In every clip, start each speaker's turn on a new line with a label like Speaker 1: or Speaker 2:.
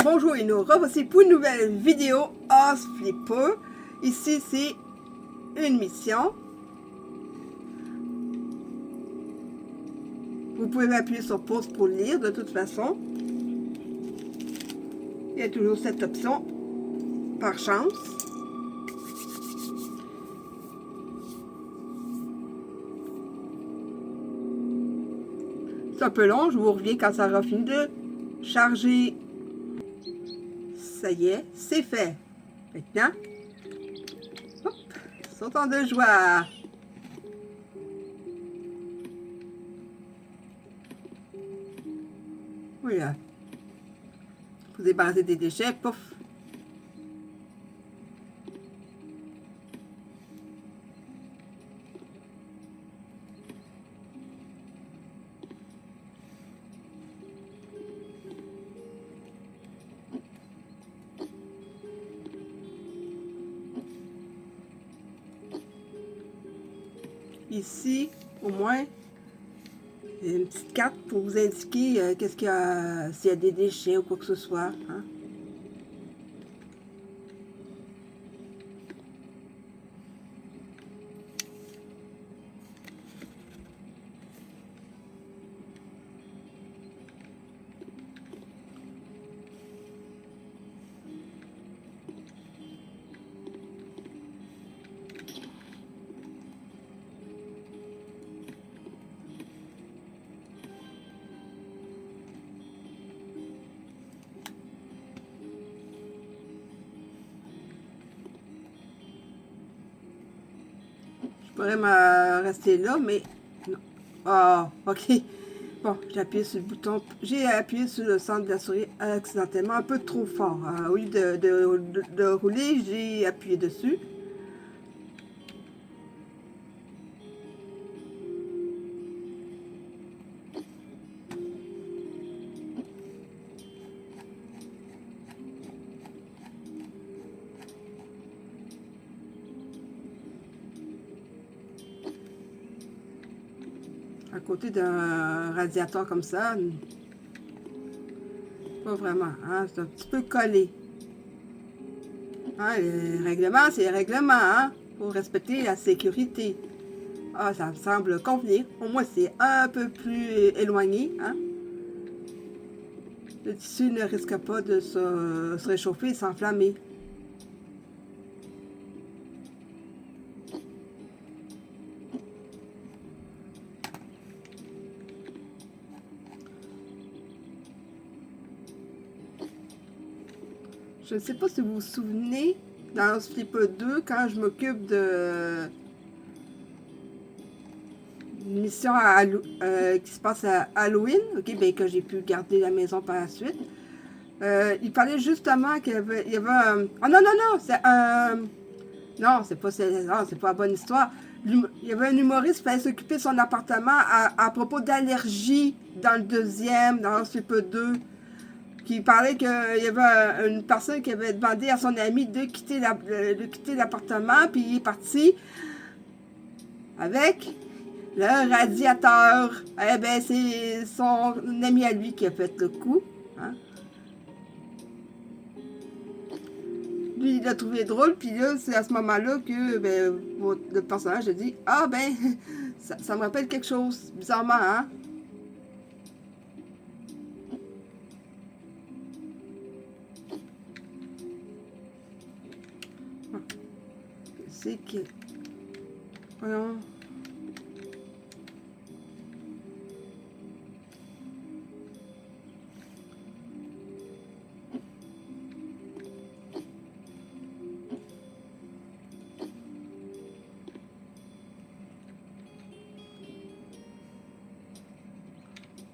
Speaker 1: Bonjour et nous revoici pour une nouvelle vidéo House Flipper. Ici c'est une mission. Vous pouvez appuyer sur pause pour lire de toute façon. Il y a toujours cette option par chance. C'est un peu long, je vous reviens quand ça aura fini de charger. Ça y est, c'est fait. Maintenant, hop, sautant de joie. Voilà. Vous débarrassez des déchets, pouf. Ici, au moins, il y a une petite carte pour vous indiquer qu'est-ce qu'il y a, s'il y a des déchets ou quoi que ce soit. Hein. Je pourrais me rester là, mais non. Ah, ok. Bon, j'ai appuyé sur le bouton. J'ai appuyé sur le centre de la souris accidentellement un peu trop fort. Hein. Au lieu de rouler, j'ai appuyé dessus. À côté d'un radiateur comme ça, pas vraiment, hein, c'est un petit peu collé. Hein, les règlements, c'est les règlements, hein, pour respecter la sécurité. Ah, ça me semble convenir. Au moins, c'est un peu plus éloigné, hein. Le tissu ne risque pas de se réchauffer et s'enflammer. Je ne sais pas si vous vous souvenez, dans Flipper 2, quand je m'occupe de une mission qui se passe à Halloween, ok, ben, que j'ai pu garder la maison par la suite, il parlait justement qu'il y avait un... Oh non, non, non, c'est un... Non, c'est pas la bonne histoire. Il y avait un humoriste qui fallait s'occuper de son appartement à propos d'allergies dans le deuxième, dans Flipper 2. Qui parlait qu'il y avait une personne qui avait demandé à son ami de quitter l'appartement, puis il est parti avec le radiateur. Eh bien, c'est son ami à lui qui a fait le coup. Hein. Lui, il l'a trouvé drôle, puis là, c'est à ce moment-là que ben, le personnage a dit « Ah, ben, ça me rappelle quelque chose, bizarrement, hein? » C'est que... Voyons...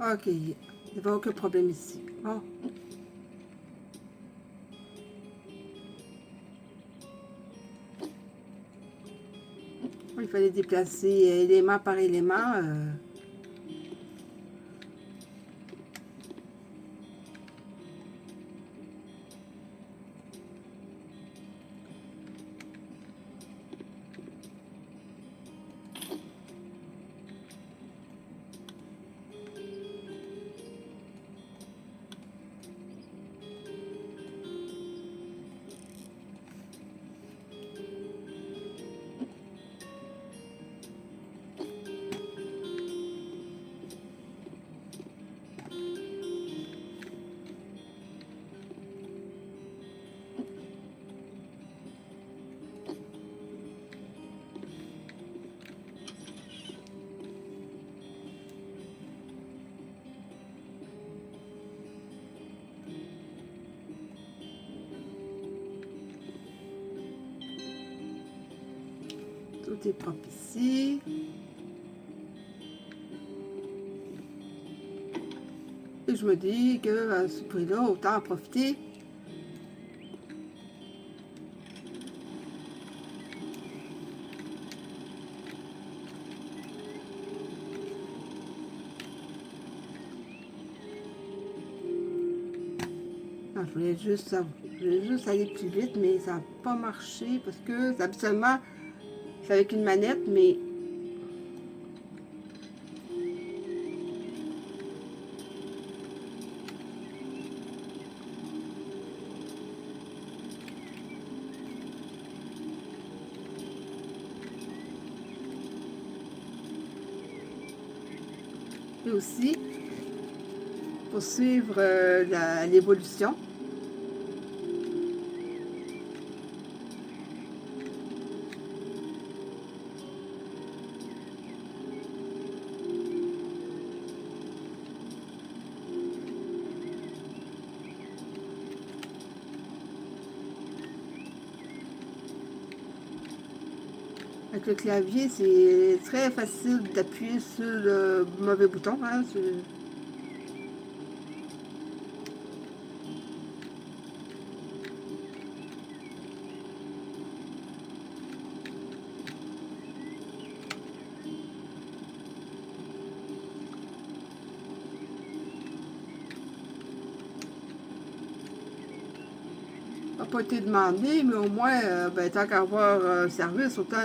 Speaker 1: Ok, il n'y avait aucun problème ici. Oh. Il fallait déplacer élément par élément. Tout est propre ici. Et je me dis que à ce prix-là, autant en profiter. Non, je voulais juste aller plus vite, mais ça n'a pas marché parce que habituellement, c'est avec une manette, mais et aussi pour suivre l'évolution. Avec le clavier, c'est très facile d'appuyer sur le mauvais bouton. Hein, n'a pas été demandé, mais au moins, ben, tant qu'à avoir un service, autant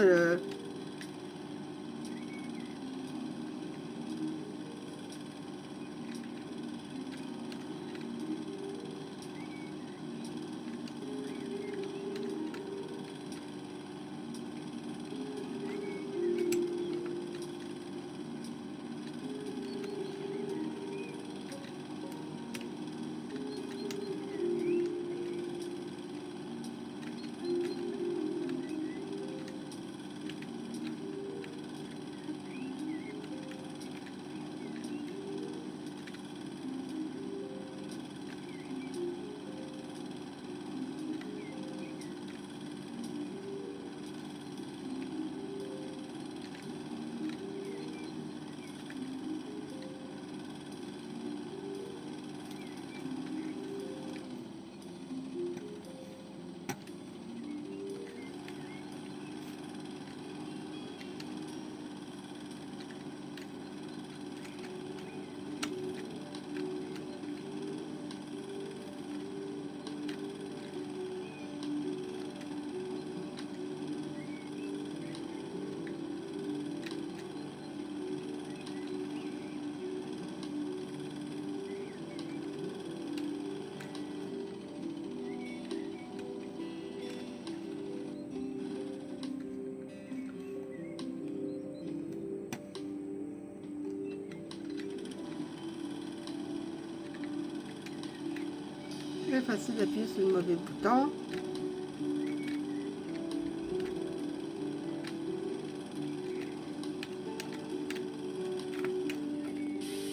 Speaker 1: très facile d'appuyer sur le mauvais bouton.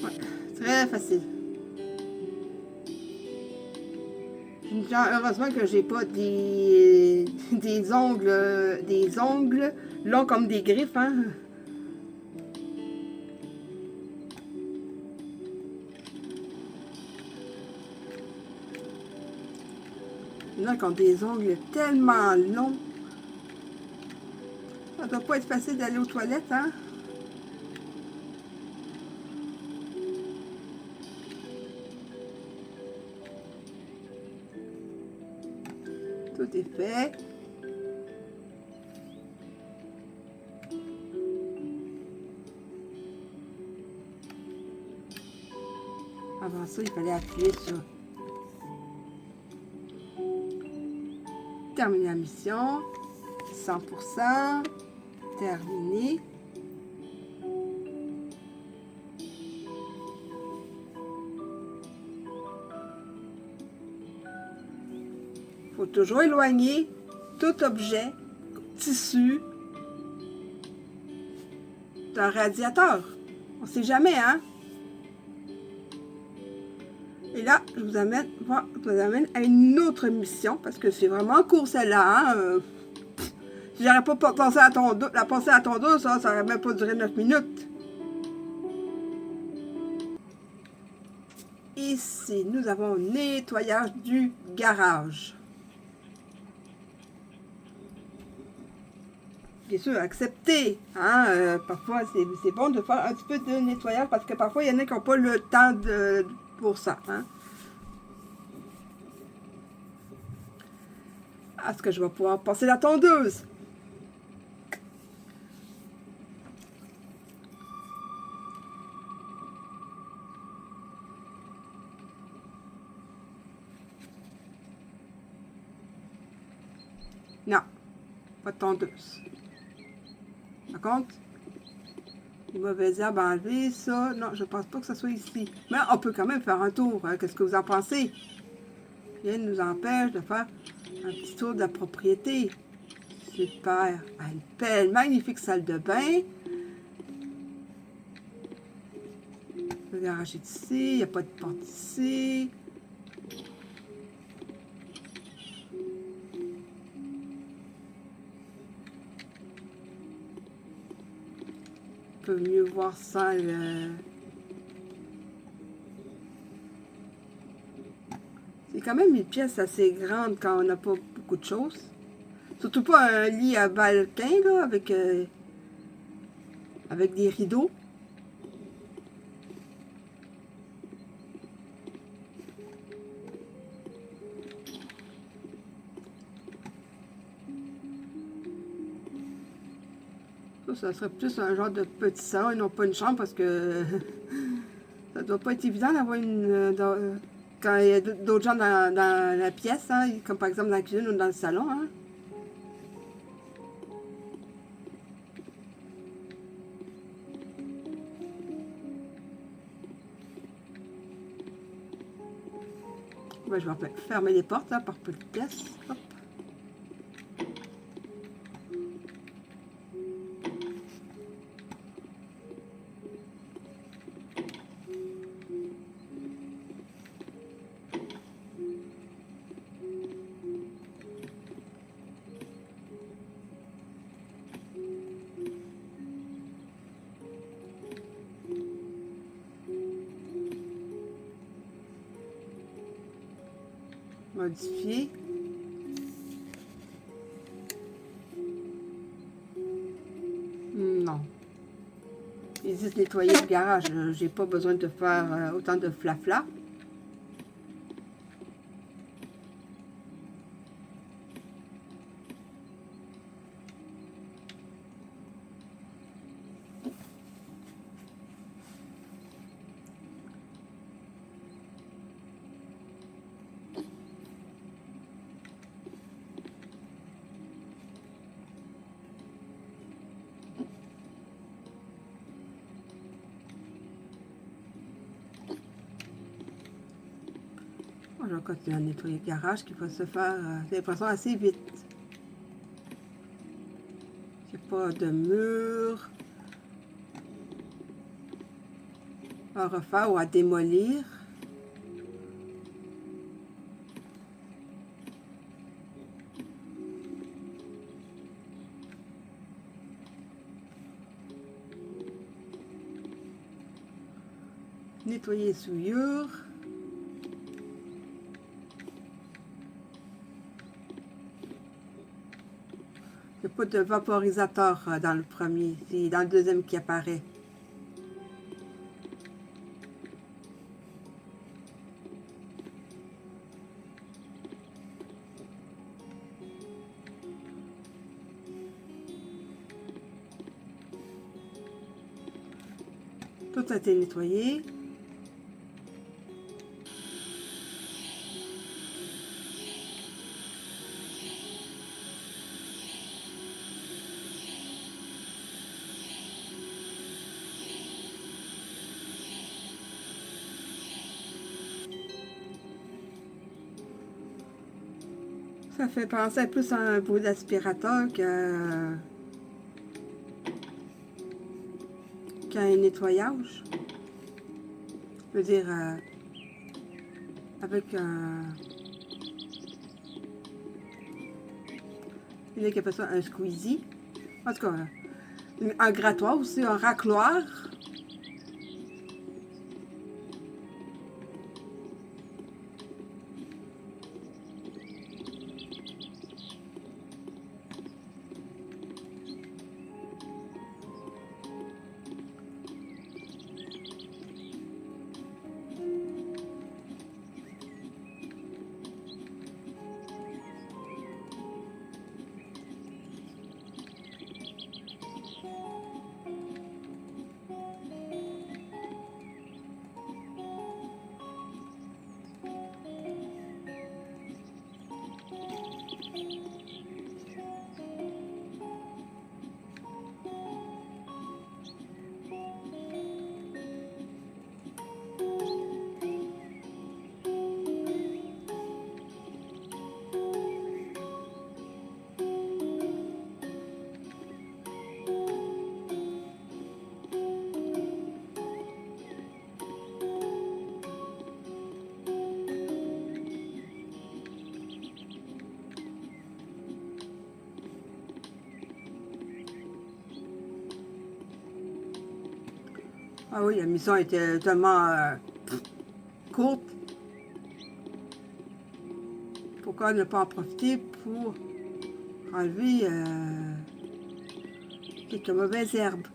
Speaker 1: Ouais, très facile. Heureusement que j'ai pas des ongles longs comme des griffes, hein. Il y en a qui ont des ongles tellement longs. Ça doit pas être facile d'aller aux toilettes, hein. Tout est fait. Avant ça, il fallait appuyer sur terminer la mission. 100%. Terminé. Il faut toujours éloigner tout objet, tissu d'un radiateur. On ne sait jamais, hein? Et là, je vous amène à une autre mission, parce que c'est vraiment court celle-là. Hein? Si j'aurais pas pensé à la passer à tondeuse, ça aurait même pas duré 9 minutes. Ici, nous avons nettoyage du garage. Bien sûr, accepter. Hein? Parfois, c'est bon de faire un petit peu de nettoyage parce que parfois, il y en a qui n'ont pas le temps pour ça. Hein? Est-ce que je vais pouvoir passer la tondeuse? Non, pas de tondeuse. Par contre, les mauvaises herbes à enlever, ça, non, je pense pas que ce soit ici. Mais on peut quand même faire un tour. Hein? Qu'est-ce que vous en pensez? Rien ne nous empêche de faire un petit tour de la propriété. Super. Une belle, magnifique salle de bain. Le garage est ici. Il n'y a pas de porte ici. On peut mieux voir ça. C'est quand même une pièce assez grande quand on n'a pas beaucoup de choses. Surtout pas un lit à balcon là, avec des rideaux. Ça serait plus un genre de petit salon et non pas une chambre parce que ça doit pas être évident d'avoir quand il y a d'autres gens dans la pièce, hein, comme par exemple dans la cuisine ou dans le salon. Hein. Ben, je vais fermer les portes là, par politesse. Hop. Modifier. Non. Ils disent nettoyer le garage. J'ai pas besoin de faire autant de flafla. Je vais continuer à nettoyer le garage qui va se faire, j'ai l'impression, assez vite. Il n'y a pas de mur à refaire ou à démolir. Nettoyer les souillures. Il n'y a pas de vaporisateur dans le premier, c'est dans le deuxième qui apparaît. Tout a été nettoyé. Ça fait penser plus à un bout d'aspirateur qu'à un nettoyage. Je veux dire, avec Il y en a qui appellent ça un squeezie. En tout cas, un grattoir aussi, un racloir. Ah oui, la mission était tellement courte. Pourquoi ne pas en profiter pour enlever quelques mauvaises herbes?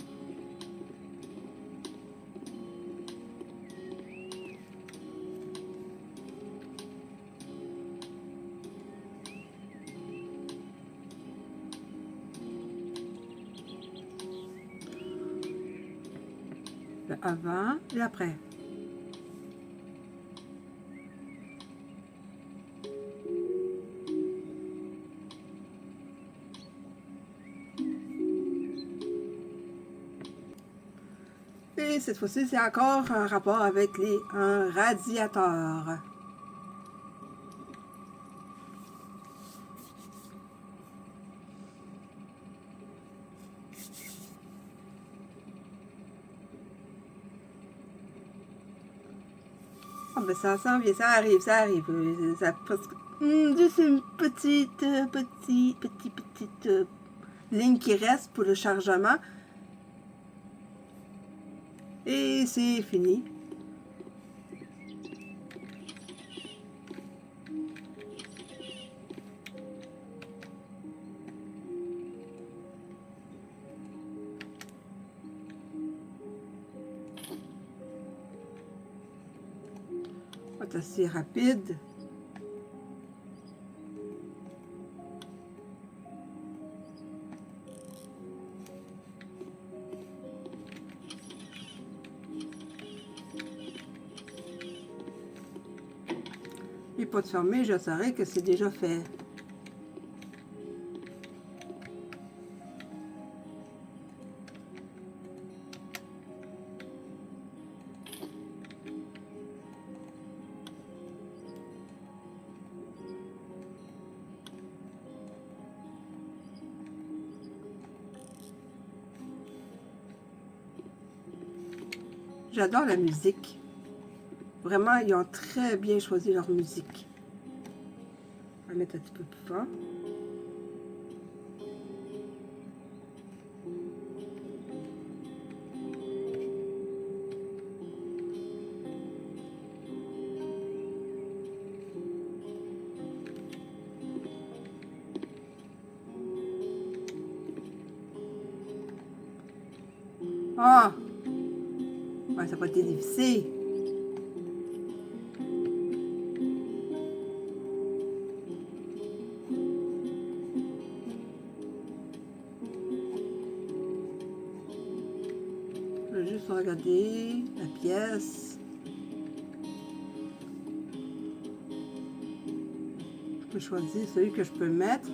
Speaker 1: Le avant et l'après. Et cette fois-ci, c'est encore un rapport avec un radiateur. Ah ben ça s'en vient, ça arrive, ça arrive. Ça presque... juste une petite ligne qui reste pour le chargement. Et c'est fini. C'est assez rapide. Et pour te fermer, je saurais que c'est déjà fait. J'adore la musique. Vraiment, ils ont très bien choisi leur musique. On va mettre un petit peu plus fort. Ah! Ouais, ça va être difficile. Je vais juste regarder la pièce. Je peux choisir celui que je peux mettre.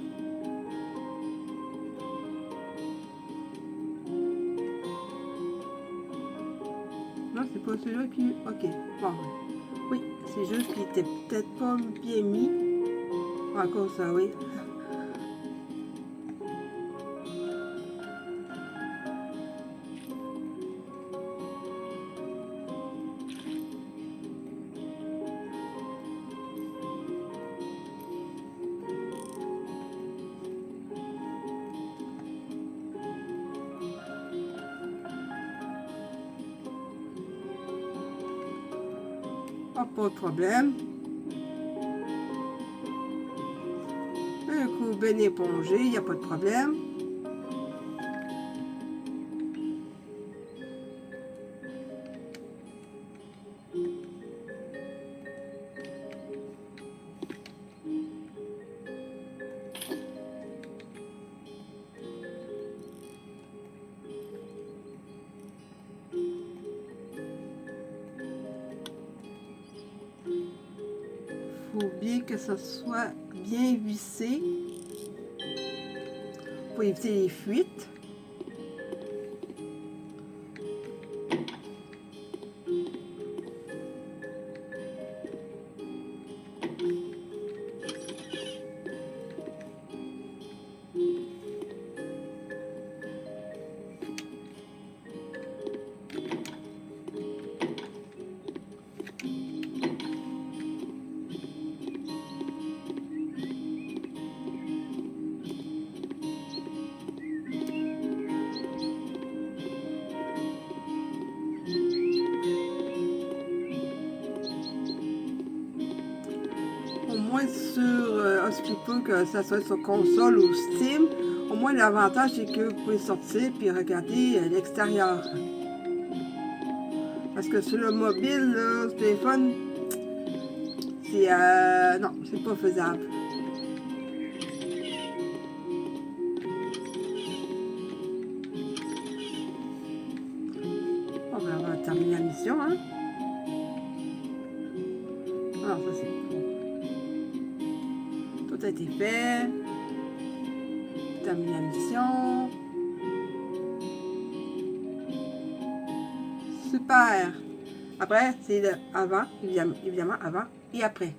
Speaker 1: Non, c'est pas celui-là qui... Ok, bon. Oui, c'est juste qu'il était peut-être pas bien mis. Encore ça, oui. Ah, pas de problème. Un coup bien épongé, il n'y a pas de problème. Faut bien que ça soit bien vissé pour éviter les fuites. Au moins sur Hospital, que ça soit sur console ou Steam, au moins l'avantage c'est que vous pouvez sortir puis regarder l'extérieur. Parce que sur le mobile, là, le téléphone, c'est non, c'est pas faisable. Bon, ben, on va terminer la mission, hein. Alors, ça c'est cool. Tout a été fait. Terminer la mission. Super. Après, c'est le avant, évidemment, avant et après.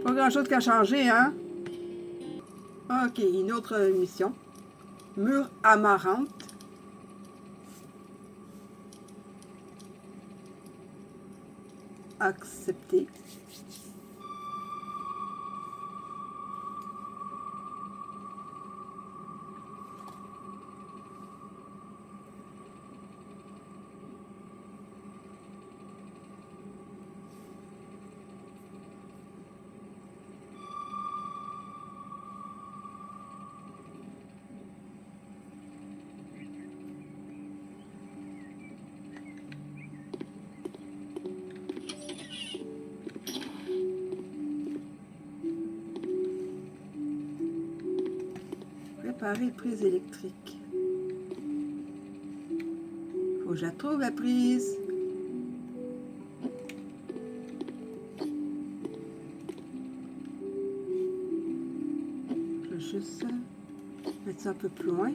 Speaker 1: Pas grand chose qui a changé, hein? Ok, une autre mission. Mur amarante. Accepter. Préparer prise électrique. Faut que je la trouve la prise. Je vais juste mettre ça un peu plus loin.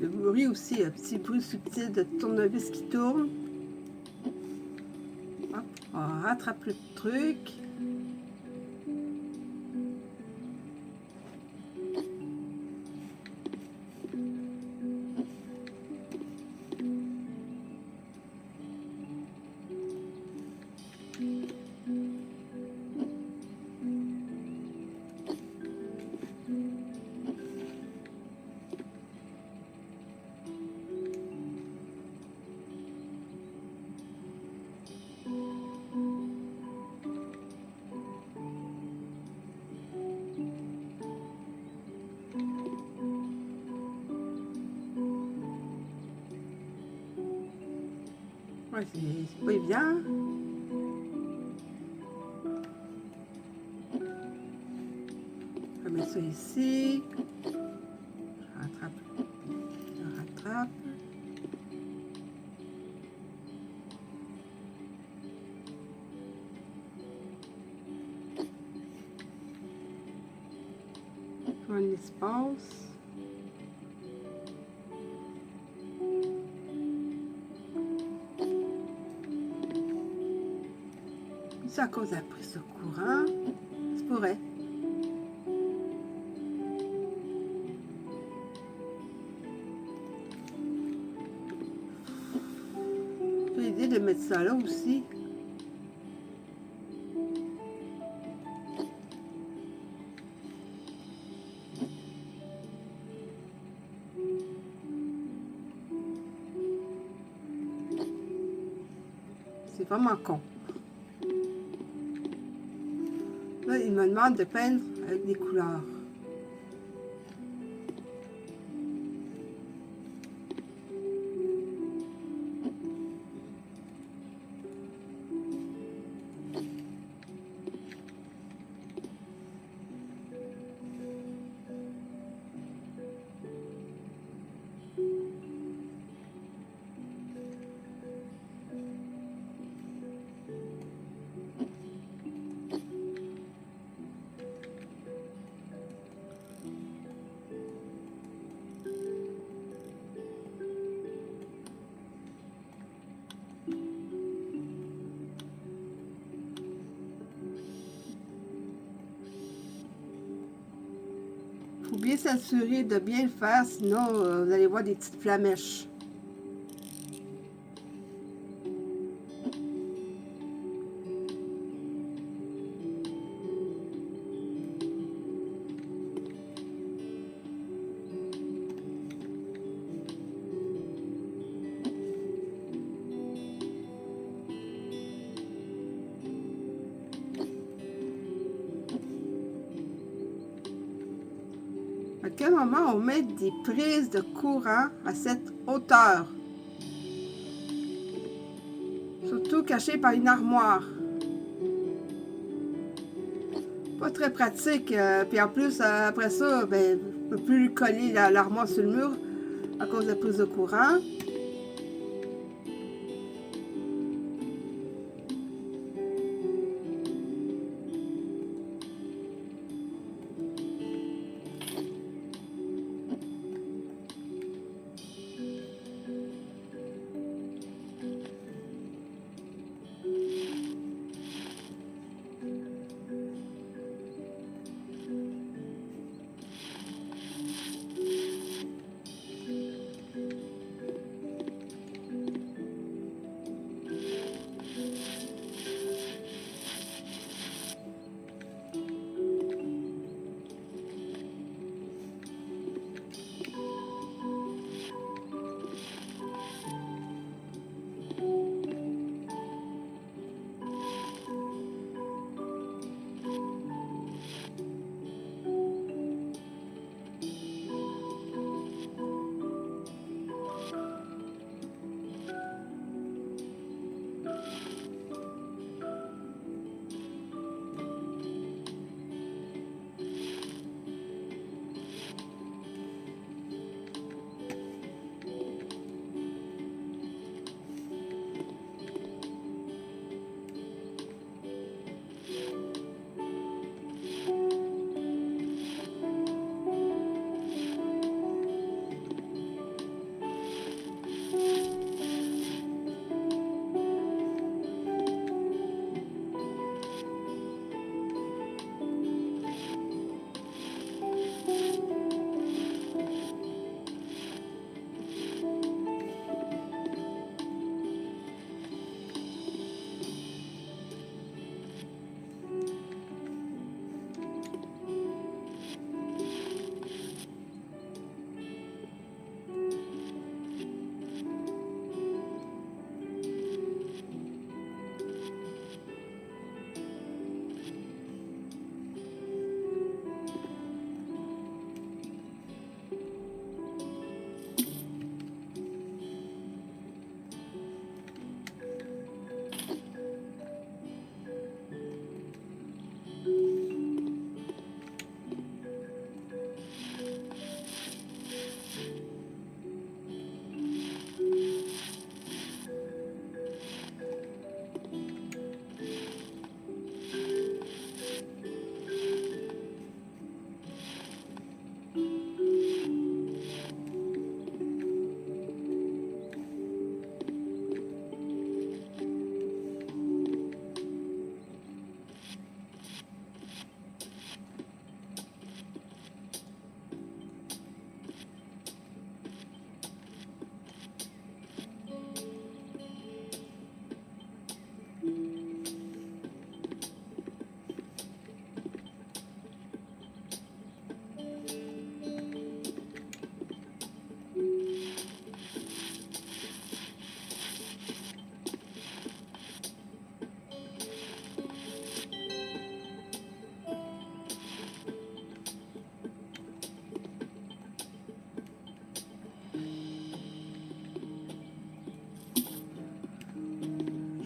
Speaker 1: Le bruit aussi, un petit bruit subtil de tournevis qui tourne. Hop, on rattrape le truc. Ouais, c'est pas évident. Je vais mettre ça ici. Je rattrape. Je rattrape. Un espace. C'est à cause d'un prise de courant. Ça pourrait. J'ai l'idée de mettre ça là aussi. C'est vraiment con. Là, il me demande de peindre avec des couleurs. Faut bien s'assurer de bien le faire, sinon vous allez voir des petites flamèches. À quel moment on met des prises de courant à cette hauteur? Surtout cachées par une armoire. Pas très pratique. Puis en plus, après ça, ben, on ne peut plus coller l'armoire sur le mur à cause de la prise de courant.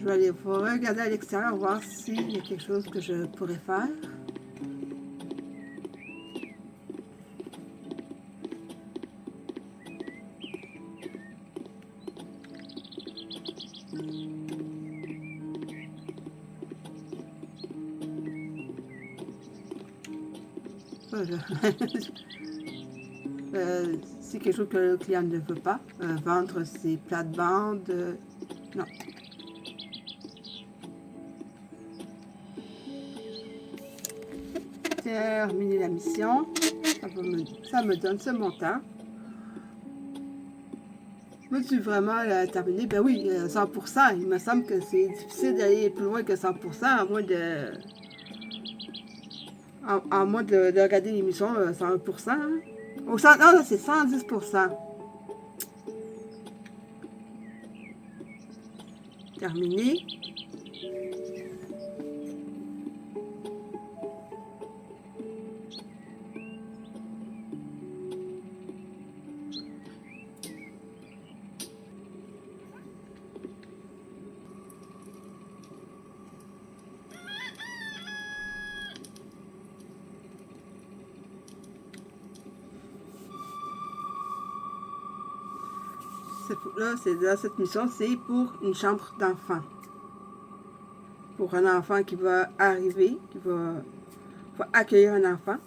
Speaker 1: Je vais aller regarder à l'extérieur, voir s'il y a quelque chose que je pourrais faire. C'est quelque chose que le client ne veut pas. Vendre ses plates-bandes. Non. Terminer la mission. Ça me donne ce montant. Veux-tu vraiment la terminer? Ben oui, 100%. Il me semble que c'est difficile d'aller plus loin que 100%, à moins de... À moins de regarder l'émission 100%. Hein? Non, c'est 110%. Terminé. Cette mission, c'est pour une chambre d'enfant. Pour un enfant qui va arriver, qui va accueillir un enfant.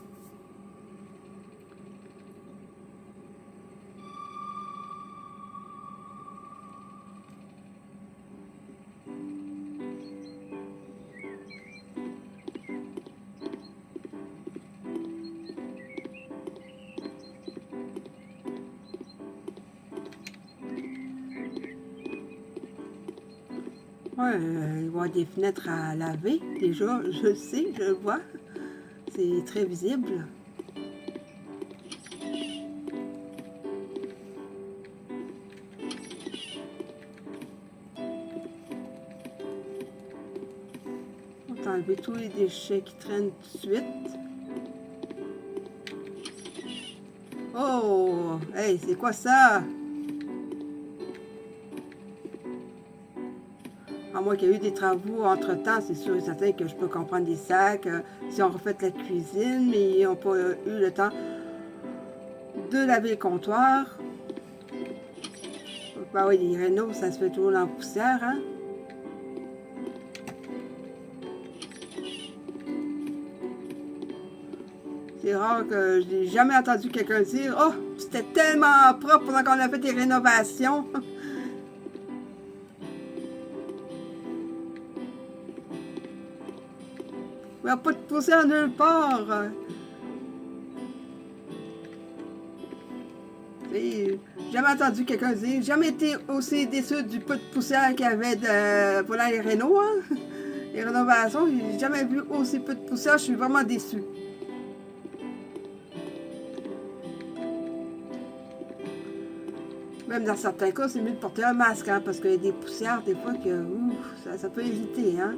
Speaker 1: Ouais, il va y avoir des fenêtres à laver. Déjà, je le sais, je le vois. C'est très visible. On va enlever tous les déchets qui traînent tout de suite. Oh! Hey, c'est quoi ça? À moins qu'il y ait eu des travaux entre-temps, c'est sûr et certain que je peux comprendre des sacs. Si on refait la cuisine, mais ils n'ont pas eu le temps de laver le comptoir. Bah oui, les rénaux, ça se fait toujours dans la poussière, hein? C'est rare que je n'ai jamais entendu quelqu'un dire « Oh, c'était tellement propre pendant qu'on a fait des rénovations! » Il n'y a pas de poussière nulle part. J'ai jamais entendu quelqu'un dire, jamais été aussi déçu du peu de poussière qu'il y avait pour les rénaux, hein? Les rénovations, j'ai jamais vu aussi peu de poussière, je suis vraiment déçue. Même dans certains cas, c'est mieux de porter un masque, hein, parce qu'il y a des poussières, des fois, que ça peut éviter, hein.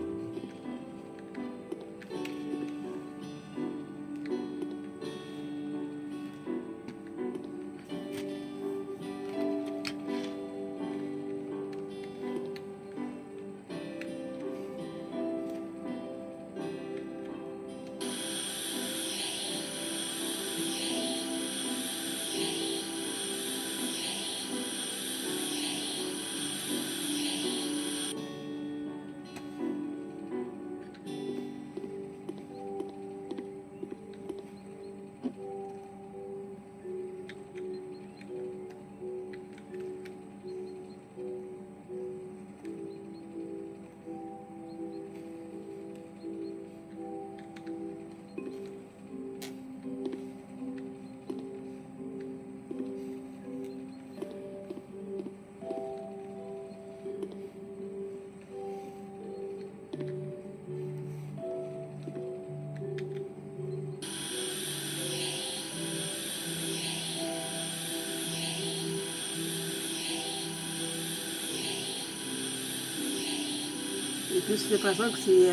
Speaker 1: J'ai plus l'impression que c'est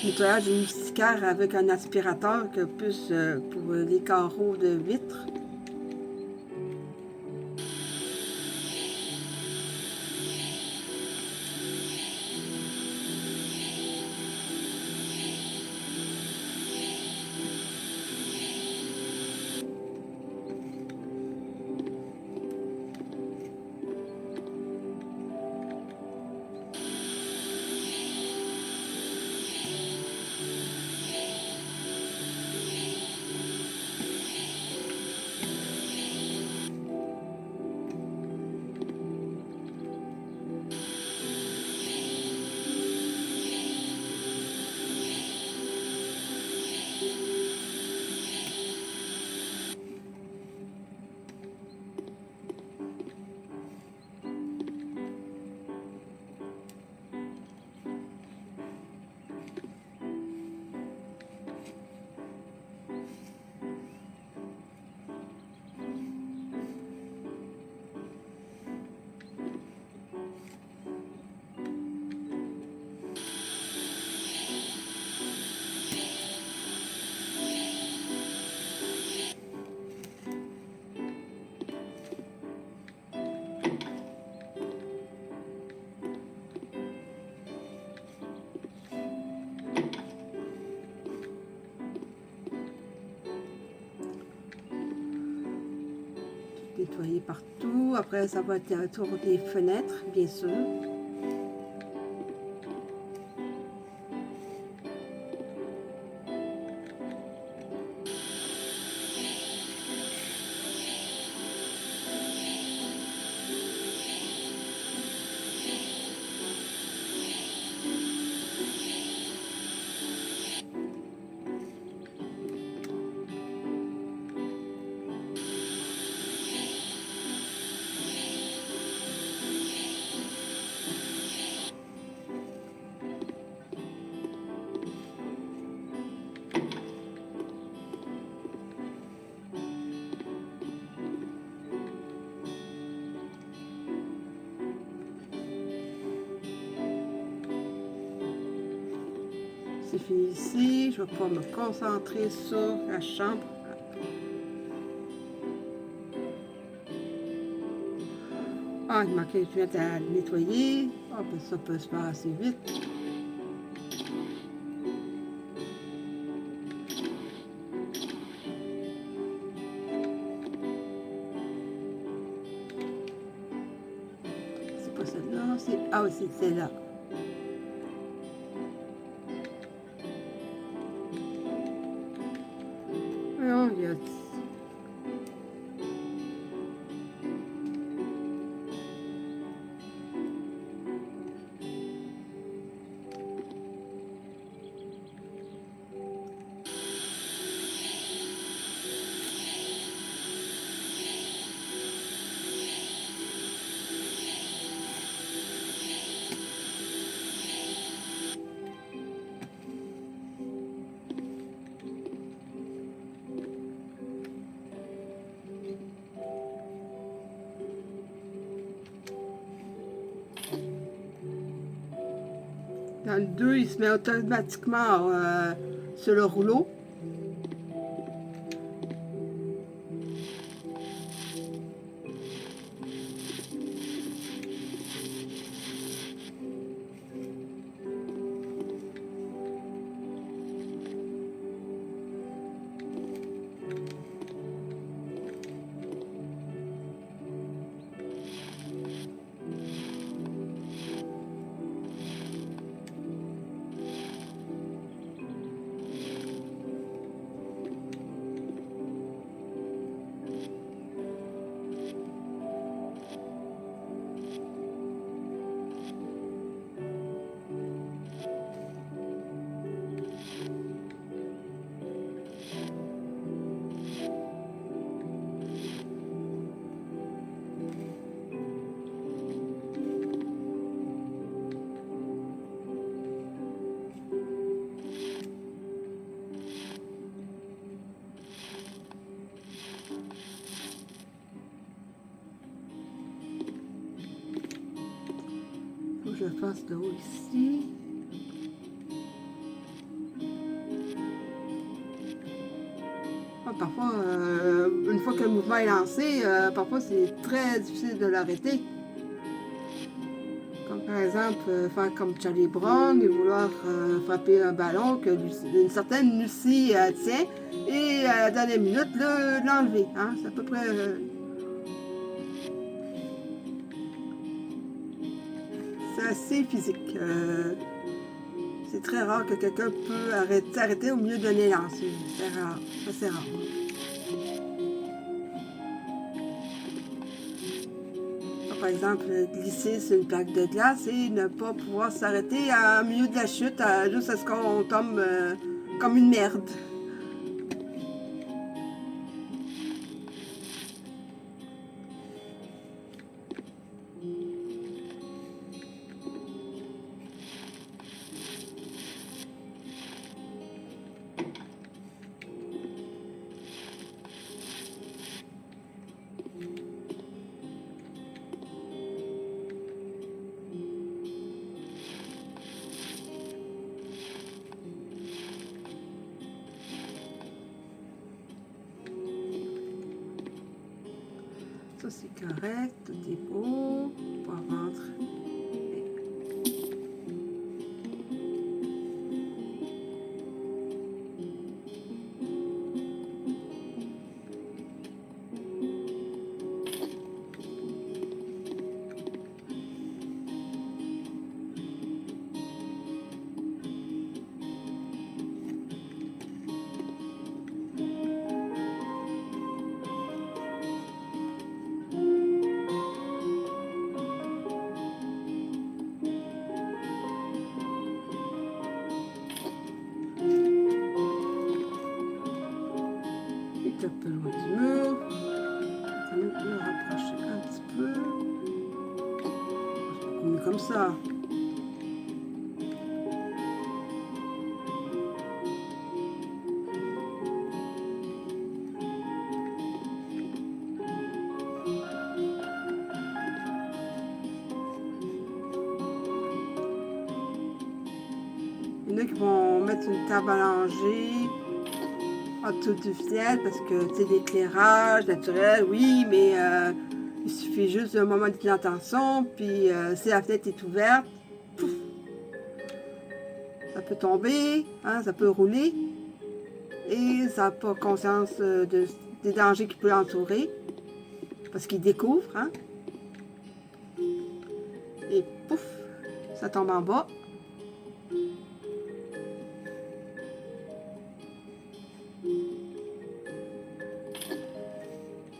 Speaker 1: nettoyage du moustiquaire avec un aspirateur que plus pour les carreaux de vitre. nettoyer partout. Après, ça va être autour des fenêtres, bien sûr. C'est fini ici. Je vais pouvoir me concentrer sur la chambre. Ah, il manquait une fenêtre à nettoyer. Ah, ben ça peut se faire assez vite. C'est pas celle-là. Ah oui, c'est celle-là. Non, il y a... Dans le 2, il se met automatiquement sur le rouleau. Faut que je fasse de haut ici. Ah, parfois, une fois que le mouvement est lancé, parfois c'est très difficile de l'arrêter. Comme par exemple, faire comme Charlie Brown et vouloir frapper un ballon que une certaine Lucie tient et à la dernière minute l'enlever. Hein? C'est à peu près... c'est assez physique. C'est très rare que quelqu'un peut s'arrêter au milieu d'un élan. C'est rare. C'est rare. Par exemple, glisser sur une plaque de glace et ne pas pouvoir s'arrêter au milieu de la chute juste à ce qu'on tombe comme une merde. Ça c'est correct, tout est beau. On va rentrer. peu loin du mur. Ça va me rapprocher un petit peu. C'est beaucoup mieux comme ça. Il y en a qui vont mettre une table à langer en dessous du ciel parce que, tu sais, l'éclairage naturel, oui, mais il suffit juste d'un moment d'inattention, puis si la fenêtre est ouverte, pouf, ça peut tomber, hein, ça peut rouler, et ça n'a pas conscience des dangers qui peuvent l'entourer, parce qu'il découvre, hein, et pouf, ça tombe en bas.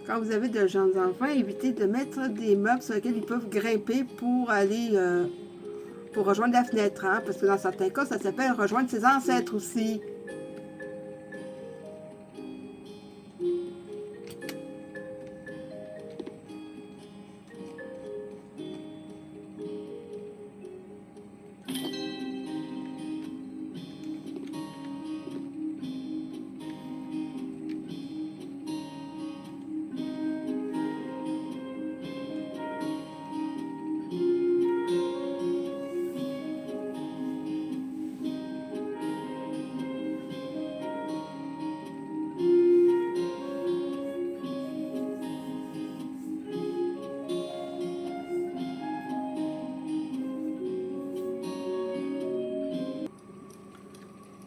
Speaker 1: Quand vous avez de jeunes enfants, évitez de mettre des meubles sur lesquels ils peuvent grimper pour aller pour rejoindre la fenêtre, hein, parce que dans certains cas, ça s'appelle rejoindre ses ancêtres aussi.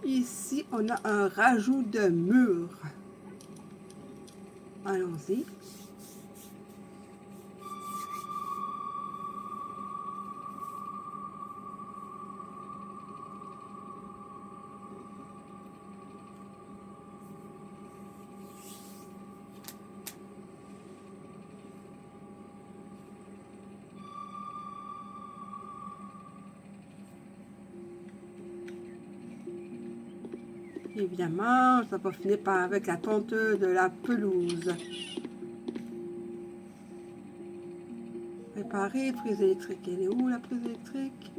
Speaker 1: Ici, on a un rajout de mur. Allons-y. Évidemment, ça va finir par avec la tonte de la pelouse. Réparer, prise électrique. Elle est où la prise électrique?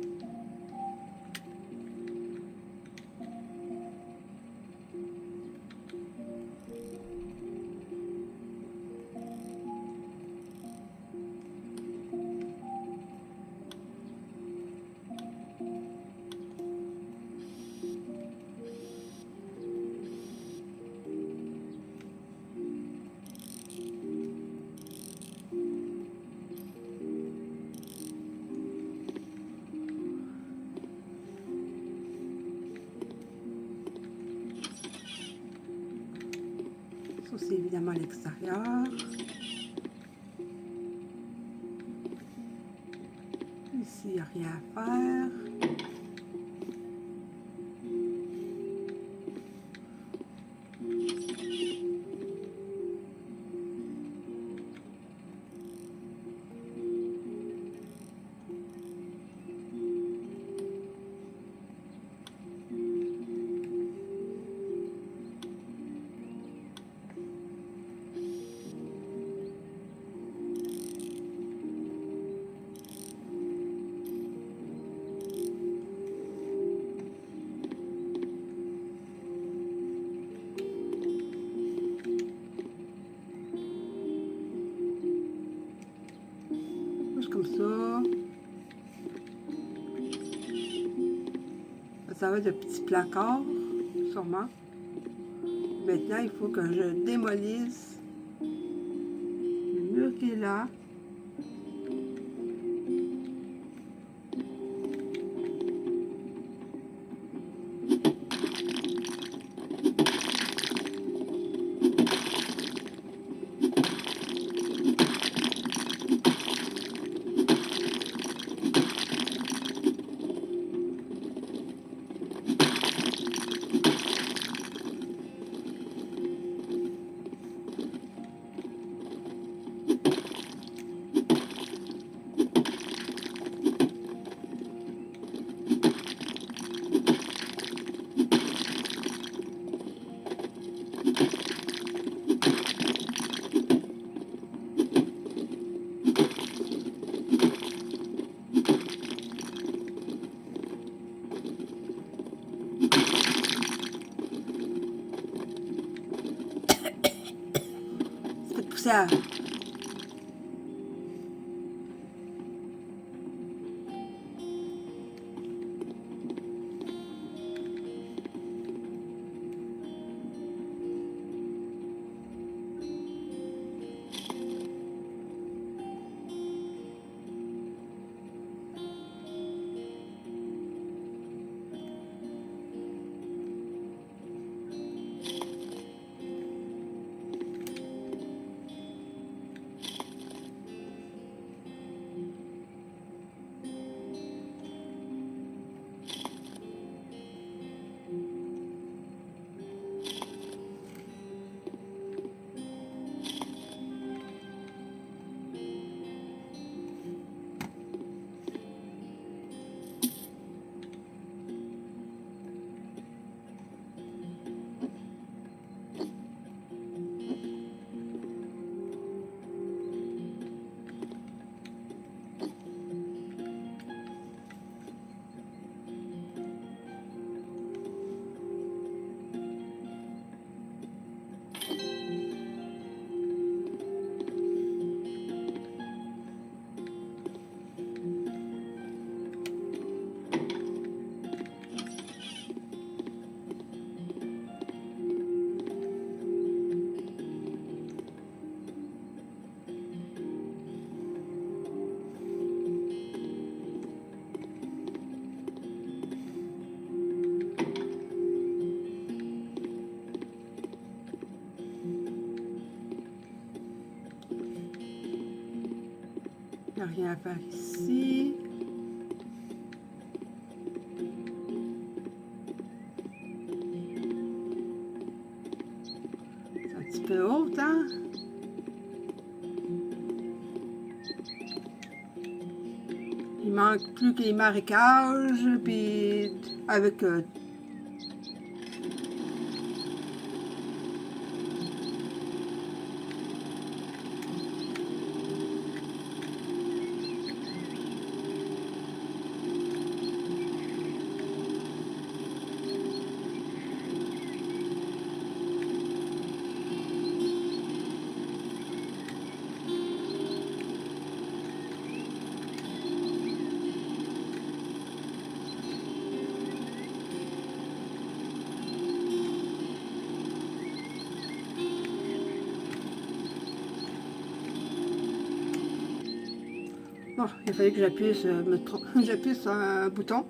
Speaker 1: Ça, c'est évidemment à l'extérieur. Ici, il n'y a rien à faire. Comme ça. Ça va être de petits placards, sûrement. Maintenant, il faut que je démolisse le mur qui est là. poussière. Il n'y a rien à faire ici. C'est un petit peu haut, hein? Il manque plus que les marécages, puis avec bon, il fallait que j'appuie j'appuie sur un bouton.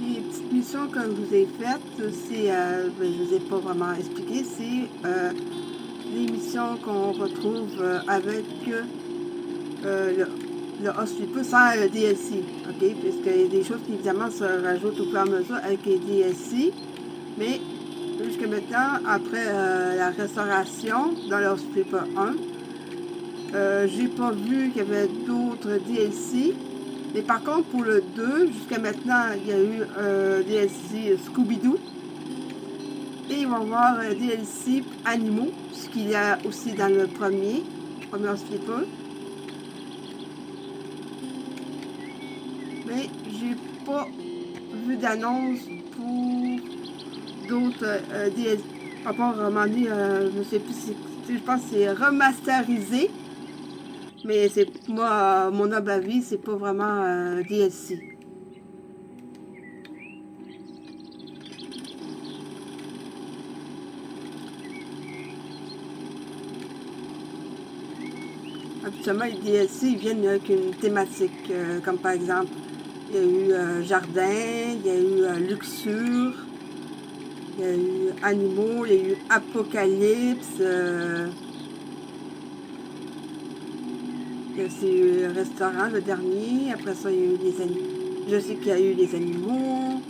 Speaker 1: Les petites missions que je vous ai faites, c'est, je ne vous ai pas vraiment expliqué, c'est les missions qu'on retrouve avec le Hospital sans le DLC, ok? Puisqu'il y a des choses qui évidemment se rajoutent au fur et à mesure avec les DLC, mais jusqu'à maintenant, après la restauration dans le Hospital 1, j'ai pas vu qu'il y avait d'autres DLC. Mais par contre, pour le 2, jusqu'à maintenant, il y a eu un DLC Scooby-Doo. Et il va y avoir un DLC Animaux, ce qu'il y a aussi dans le premier Hospital. Mais j'ai pas vu d'annonce pour d'autres DLC. À part à un moment donné, je ne sais plus si je pense que c'est remasterisé. Mais c'est moi, mon humble avis, c'est pas vraiment un DLC. habituellement, les DLC, ils viennent avec une thématique, comme par exemple, il y a eu jardin, il y a eu luxure, il y a eu animaux, il y a eu apocalypse, c'est eu restaurant, le dernier, après ça, il y a eu les animaux. Je sais qu'il y a eu les animaux.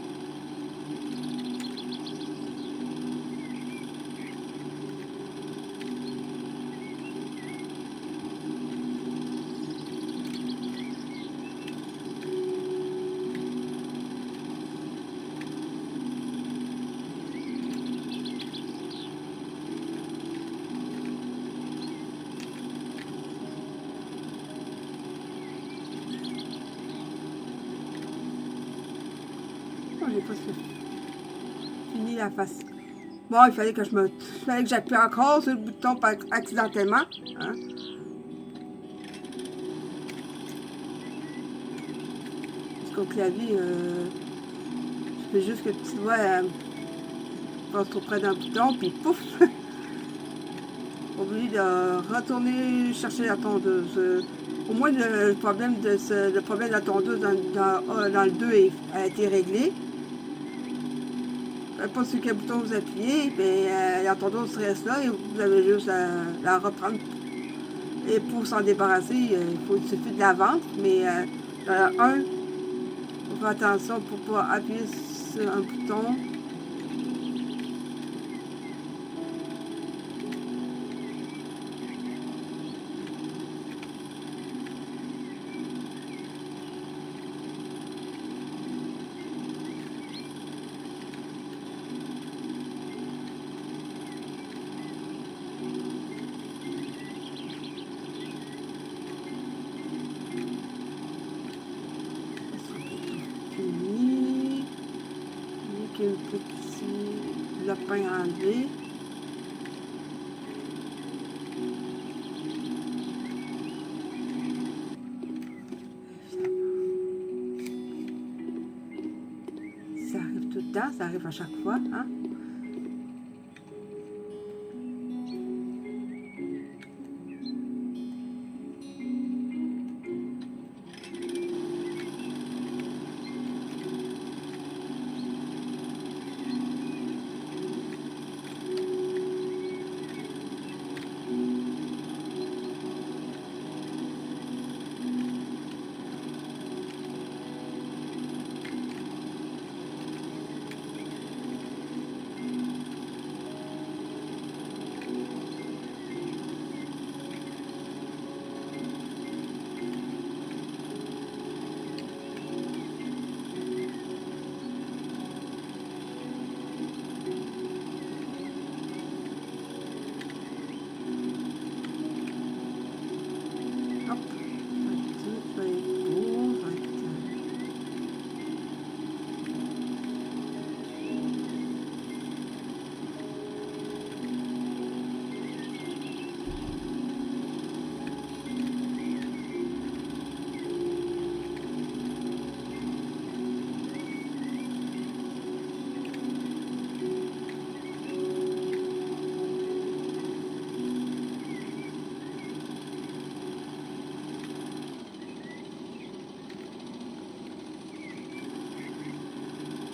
Speaker 1: Oh, j'ai presque fini la face. Bon, il fallait que j'appuie encore sur le bouton accidentellement. Hein? Parce qu'au clavier, je fais juste que tu vois, passe trop près d'un bouton, puis pouf! Obligé de retourner chercher la tondeuse. Au moins, le problème de la tondeuse dans le 2 a été réglé. Pas sur quel bouton vous appuyez, mais la tondeuse reste là et vous avez juste à la reprendre. Et pour s'en débarrasser, il suffit de la vendre, mais dans le 1, il faut faire attention pour ne pas appuyer sur un bouton. Fini. Avec un petit lapin enlevé. Ça arrive tout le temps, ça arrive à chaque fois, hein?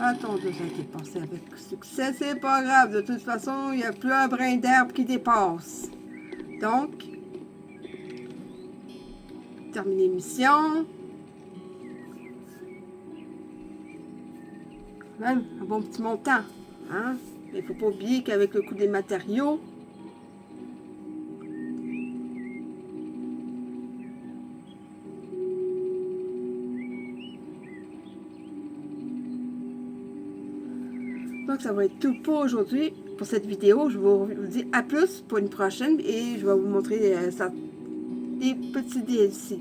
Speaker 1: Attends, ça a été passé avec succès, c'est pas grave. De toute façon, il n'y a plus un brin d'herbe qui dépasse. Donc, terminer mission. Même un bon petit montant. Hein? Il ne faut pas oublier qu'avec le coût des matériaux, donc ça va être tout pour aujourd'hui, pour cette vidéo. Je vous dis à plus pour une prochaine et je vais vous montrer des petits DLC.